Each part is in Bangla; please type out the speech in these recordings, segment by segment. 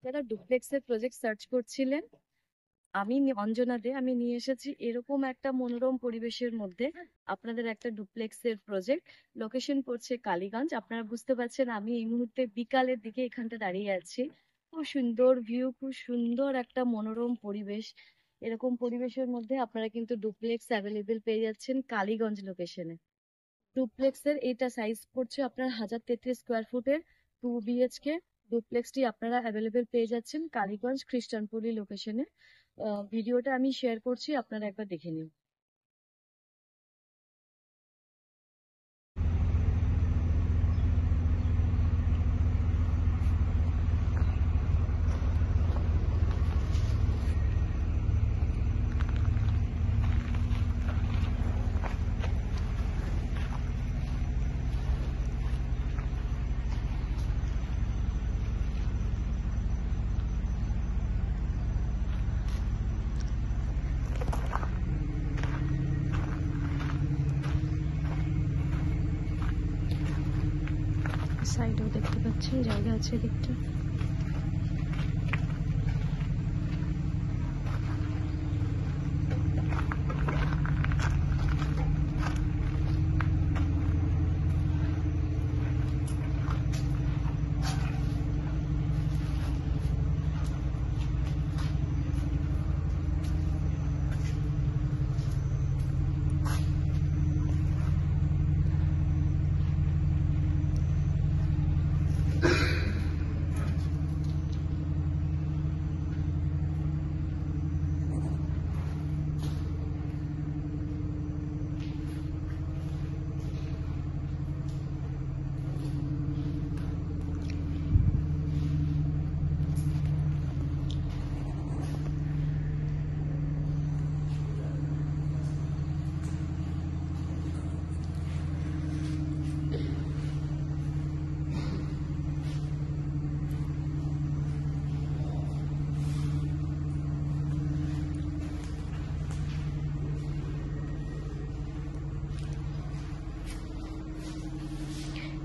যারা ডুপ্লেক্সের প্রজেক্ট সার্চ করছিলেন, আমি অঞ্জনা দে, আমি নিয়ে এসেছি এরকম একটা মনোরম পরিবেশের মধ্যে আপনাদের একটা ডুপ্লেক্সের প্রজেক্ট। লোকেশন পড়ছে কালীগঞ্জ। আপনারা বুঝতে পারছেন আমি এই মুহূর্তে বিকালের দিকে এখানটা দাঁড়িয়ে আছি। খুব সুন্দর ভিউ, খুব সুন্দর একটা মনোরম পরিবেশ। এরকম পরিবেশের মধ্যে আপনারা কিন্তু ডুপ্লেক্স অ্যাভেলেবেল পেয়ে যাচ্ছেন কালীগঞ্জ লোকেশনে। ডুপ্লেক্সের এটা সাইজ পড়ছে আপনার 1033 স্কোয়ার ফুটের 2 BHK ডুপ্লেক্সটি আপনারা অ্যাভেলেবেল পেয়ে যাচ্ছেন কালীগঞ্জ খ্রিস্টানপল্লী লোকেশনে। ভিডিওটা আমি শেয়ার করছি, আপনারা একবার দেখে নিন। সাইডেও দেখতে পাচ্ছেন জায়গা আছে দেখতে।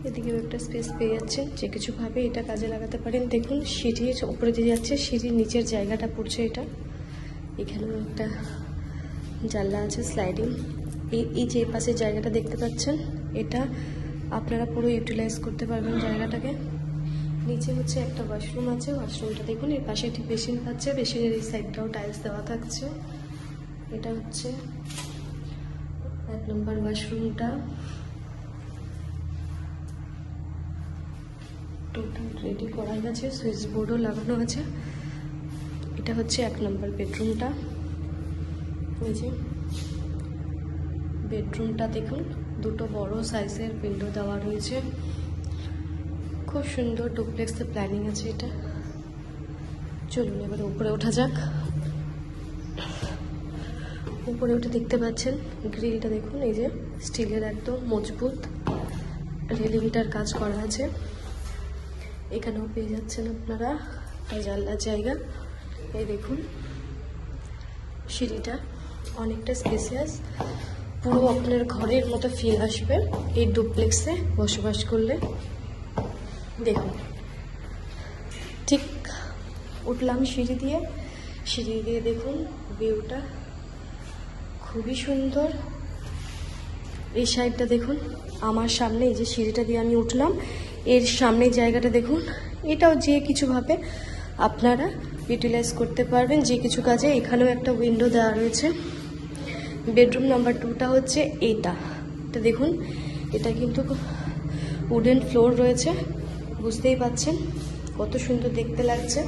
এদিকেও একটা স্পেস পেয়ে যাচ্ছেন, যে কিছুভাবে এটা কাজে লাগাতে পারেন। দেখুন সিঁড়ির উপরে দিয়ে যাচ্ছে, সিঁড়ির নিচের জায়গাটা পড়ছে এটা। এখানেও একটা জানলা আছে স্লাইডিং। এই যে পাশের জায়গাটা দেখতে পাচ্ছেন, এটা আপনারা পুরো ইউটিলাইজ করতে পারবেন জায়গাটাকে। নিচে হচ্ছে একটা ওয়াশরুম আছে, ওয়াশরুমটা দেখুন। এর পাশে একটি বেসিন পাচ্ছে, বেসিনের এই সাইডটাও টাইলস দেওয়া থাকছে। এটা হচ্ছে 1 নম্বর ওয়াশরুমটা। টোটাল রেডি করা গেছে, সুইচ বোর্ডও লাগানো আছে। এটা হচ্ছে 1 নম্বর বেডরুমটা। এই যে বেডরুমটা দেখুন, দুটো বড় সাইজের উইন্ডো দেওয়া রয়েছে। খুব সুন্দর ডুপ্লেক্সের প্ল্যানিং আছে এটা। চলুন এবার উপরে ওঠা যাক। উপরে উঠে দেখতে পাচ্ছেন গ্রিলটা দেখুন, এই যে স্টিলের একদম মজবুত রেলিংটার কাজ করা আছে। এখানেও পেয়ে যাচ্ছেন আপনারা জানলার জায়গা। এই দেখুন সিঁড়িটা অনেকটা স্পেসিয়াস, পুরো আপনার ঘরের মতো ফিল আসবে এই ডুপ্লেক্সে বসবাস করলে। দেখুন ঠিক উঠলাম সিঁড়ি দিয়ে দেখুন ভিউটা খুবই সুন্দর। এই সাইডটা দেখুন, আমার সামনে এই যে সিঁড়িটা দিয়ে আমি উঠলাম, এর সামনে জায়গাটা দেখুন। এটাও যে কিছুভাবে আপনারা ইউটিলাইজ করতে পারবেন যে কিছু কাজে। এখানেও একটা উইন্ডো দেওয়া রয়েছে। বেডরুম নাম্বার 2টা হচ্ছে এটা দেখুন, এটা কিন্তু উডেন ফ্লোর রয়েছে, বুঝতেই পাচ্ছেন কত সুন্দর দেখতে লাগছে।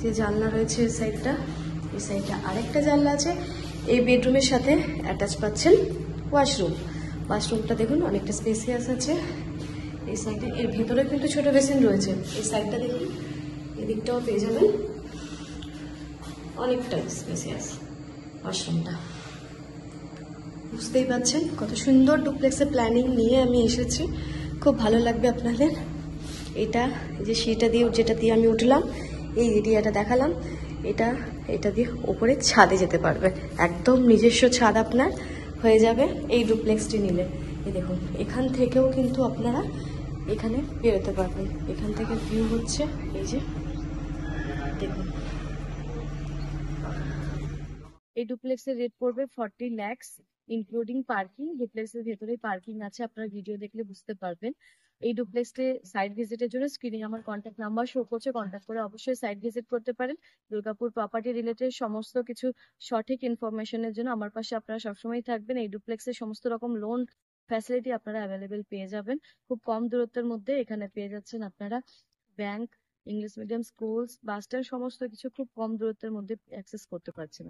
যে জানলা রয়েছে এই সাইডটা, এই সাইডটা আরেকটা জানলা আছে। এই বেডরুমের সাথে অ্যাটাচ পাচ্ছেন ওয়াশরুমটা দেখুন অনেকটা স্পেসিয়াস আছে। এই সাইডে এর ভেতরে কিন্তু ছোট বেসিন রয়েছে। এই সাইডটা দেখুন, এদিকটাও পেয়ে যাবেন, অনেকটা স্পেসিয়াস ওয়াশরুমটা। বুঝতেই পাচ্ছেন কত সুন্দর ডুপ্লেক্সের প্ল্যানিং নিয়ে আমি এসেছি। খুব ভালো লাগবে আপনাদের। এটা যে সিঁড়িটা দিয়ে যেটা দিয়ে আমি উঠলাম, এই এরিয়াটা দেখালাম, এটা দিয়ে উপরে ছাদে যেতে পারবে। একদম নিজস্ব ছাদ আপনার হয়ে যাবে এই ডুপ্লেক্সটি নিলে। এই দেখুন এখান থেকেও কিন্তু আপনারা এখানে বেরোতে পারবেন। এখান থেকে ভিউ হচ্ছে এই যে দেখুন। এই ডুপ্লেক্সের রেট পড়বে 40 lakhs ইনক্লুডিং পার্কিং। ডুপ্লেক্সের ভেতরে পার্কিং আছে, আপনারা ভিডিও দেখলে বুঝতে পারবেন। এই ডুপ্লেক্সে সাইট ভিজিটের জন্য স্ক্রিনে আমার কন্ট্যাক্ট নাম্বার শো করছে, কন্ট্যাক্ট করে অবশ্যই সাইট ভিজিট করতে পারেন। দুর্গাপুর প্রপার্টি রিলেটেড সমস্ত কিছু সঠিক ইনফরমেশনের জন্য আমার পাশে আপনারা সবসময় থাকবেন। এই ডুপ্লেক্সের সমস্ত রকম লোন ফ্যাসিলিটি আপনারা অ্যাভেলেবেল পেয়ে যাবেন। খুব কম দূরত্বের মধ্যে এখানে পেয়ে যাচ্ছেন আপনারা bank, English medium schools, bus stand, সমস্ত কিছু খুব কম দূরত্বের মধ্যে অ্যাক্সেস করতে পারছেন।